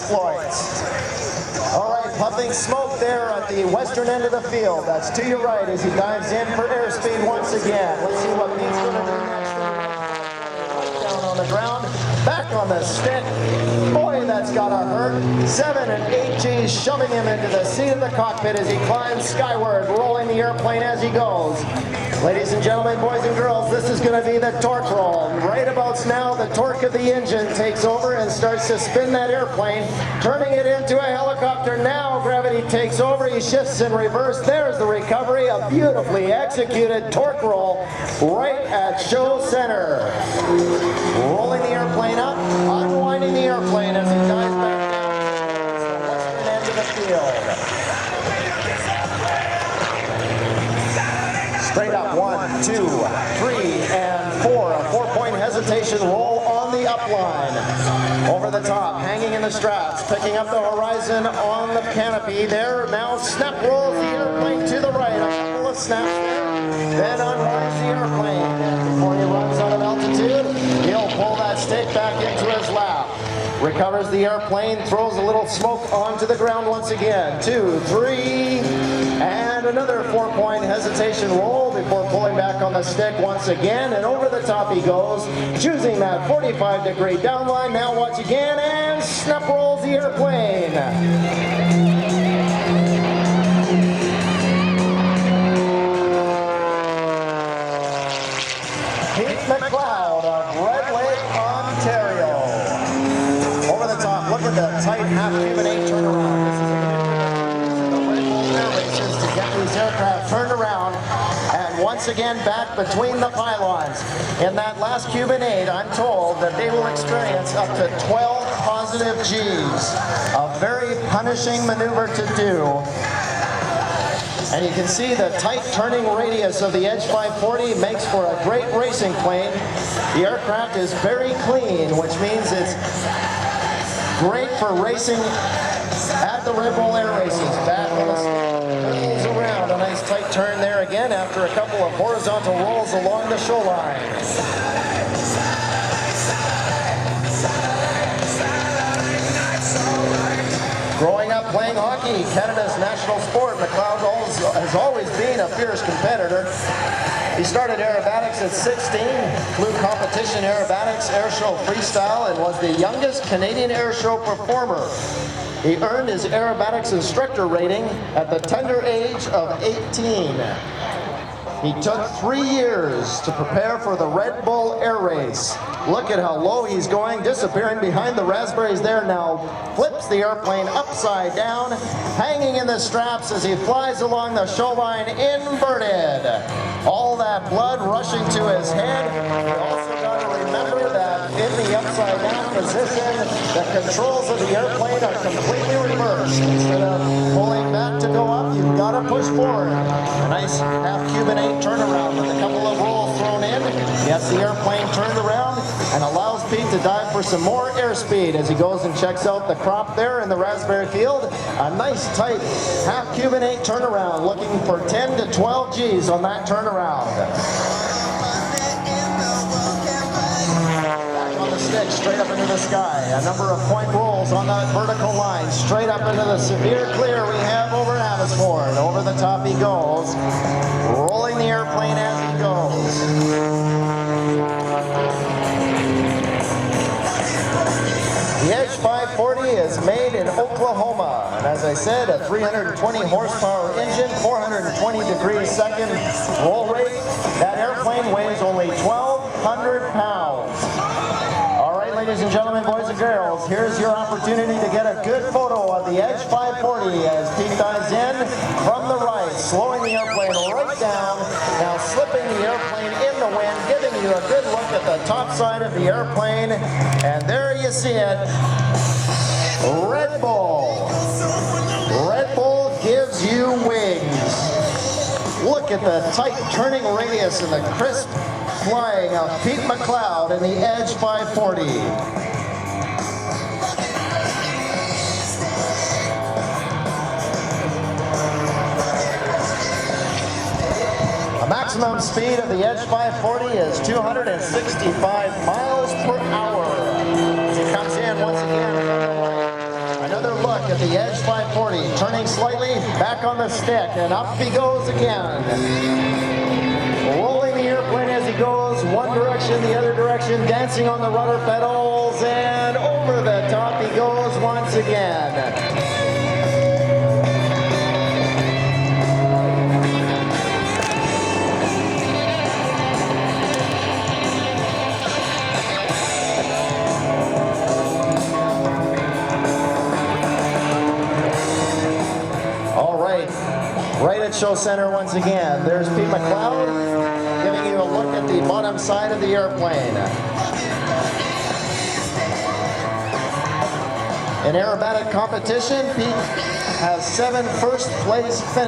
exploits. All right, puffing smoke there at the western end of the field. That's to your right as he dives in for airspeed once again. Let's see what Pete's going to do next. Right down on the ground, back on the stick. Boy, that's gotta hurt. 7 and 8 G's shoving him into the seat of the cockpit as he climbs skyward, rolling the airplane as he goes. Ladies and gentlemen, boys and girls, this is going to be the torque roll. Right about now, the torque of the engine takes over and starts to spin that airplane, turning it into a helicopter. Now gravity takes over, he shifts in reverse. There's the recovery, a beautifully executed torque roll right at show center. Rolling the airplane up, unwinding the airplane as he dives back down to the western end of the field. Straight up, 1, 2, 3, and 4. A 4-point hesitation roll on the upline. Over the top, hanging in the straps, picking up the horizon on the canopy. There, now snap rolls the airplane to the right. A couple of snaps there, then unwinds the airplane. And before he runs out of altitude, he'll pull that stick back into his lap. Recovers the airplane, throws a little smoke onto the ground once again. 2, 3, and another 4-point hesitation roll before pulling back on the stick once again, and over the top he goes, choosing that 45-degree downline. Now watch again, and snap rolls the airplane. Pete Mcleod of Red Lake, Ontario. Over the top, look at the tight half-cubic 8 turnaround. This is a maneuver the Red Bull Air races to get these aircraft turned around and once again back between the pylons. In that last Cuban 8, I'm told that they will experience up to 12 positive G's. A very punishing maneuver to do. And you can see the tight turning radius of the Edge 540 makes for a great racing plane. The aircraft is very clean, which means it's great for racing at the Red Bull Air races. Back on the curls around, a nice tight turn there again after a couple of horizontal rolls along the shoreline. Growing up playing hockey, Canada's national sport, Mcleod has always been a fierce competitor. He started aerobatics at 16, flew competition aerobatics, airshow freestyle, and was the youngest Canadian airshow performer. He earned his aerobatics instructor rating at the tender age of 18. He took 3 years to prepare for the Red Bull Air race. Look at how low he's going, disappearing behind the raspberries there now. Flips the airplane upside down, hanging in the straps as he flies along the shoreline inverted. All that blood rushing to his head. You also got to remember that in the upside down position, the controls of the airplane are completely reversed. Instead of pulling back to go up, you've got to push forward. A nice half-Cuban 8 turnaround with a couple of rolls thrown in. Gets the airplane turned around and allows Pete to dive for some more airspeed as he goes and checks out the crop there in the raspberry field. A nice tight half-Cuban 8 turnaround, looking for 10 to 12 G's on that turnaround. Back on the stick, straight up into the sky. A number of point rolls on that vertical line, straight up into the severe clear we have over Abbotsford. Over the top he goes, rolling the airplane as he goes. The Edge 540 is made in Oklahoma, and as I said, a 320 horsepower engine, 420 degrees second roll rate. That airplane weighs only 1,200 pounds. All right, ladies and gentlemen, boys and girls, here's your opportunity to get a good photo of the Edge 540 as Pete dives in from the right, slowing the airplane right down, now slipping the airplane in the wind, giving you a good look at the top side of the airplane, and there you see it, Red Bull. Red Bull gives you wings. Look at the tight turning radius and the crisp flying of Pete Mcleod in the Edge 540. The maximum speed of the Edge 540 is 265 miles per hour. As he comes in once again from the right. at the edge 540, turning slightly, back on the stick, and up he goes again. Rolling the airplane as he goes, one direction, the other direction, dancing on the rudder pedals, and over the top he goes once again. Right at show center once again. There's Pete Mcleod giving you a look at the bottom side of the airplane. In aerobatic competition, Pete has 7 first place finishes.